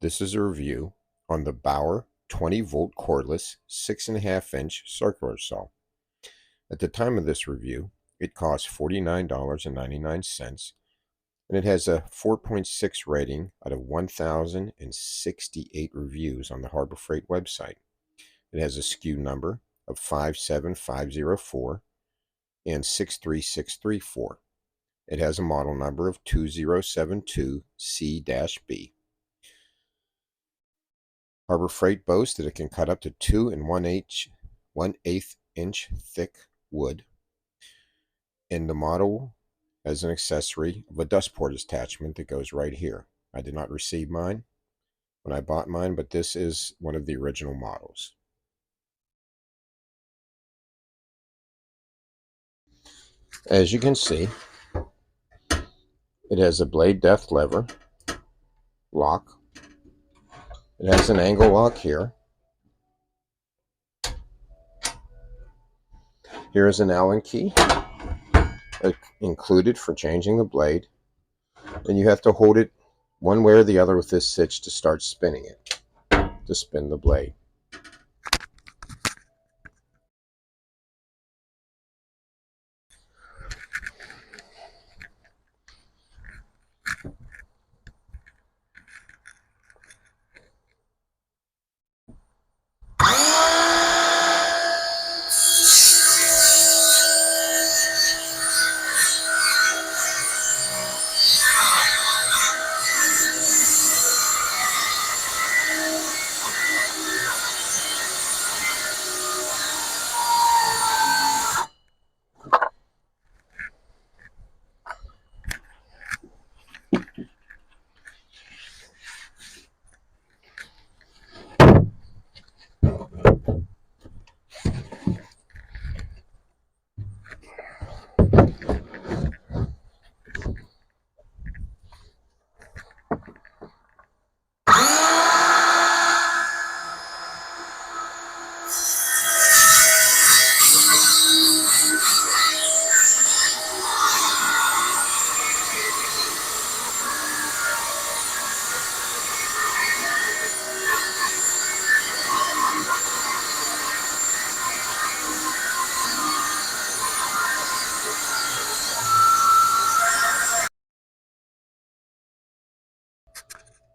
This is a review on the BAUER 20V Cordless 6.5-inch circular saw. At the time of this review, it cost $49.99, and it has a 4.6 rating out of 1,068 reviews on the Harbor Freight website. It has a SKU number of 57504 and 63634. It has a model number of 2072C-B. Harbor Freight boasts that it can cut up to 2 1/8 inch thick wood, and the model has an accessory of a dust port attachment that goes right here. I did not receive mine when I bought mine, but this is one of the original models. As you can see, it has a blade depth lever lock. It has an angle lock here. Here is an Allen key included for changing the blade, and you have to hold it one way or the other with this switch to start spinning it, to spin the blade.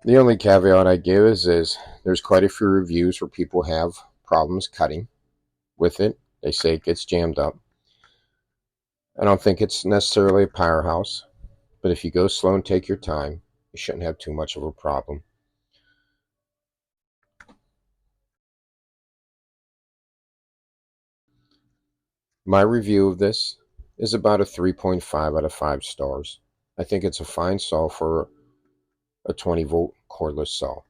The only caveat I give is there's quite a few reviews where people have problems cutting with it. They say it gets jammed up. I don't think it's necessarily a powerhouse, but if you go slow and take your time, you shouldn't have too much of a problem. My review of this is about a 3.5 out of 5 stars. I think it's a fine saw for a 20V cordless saw.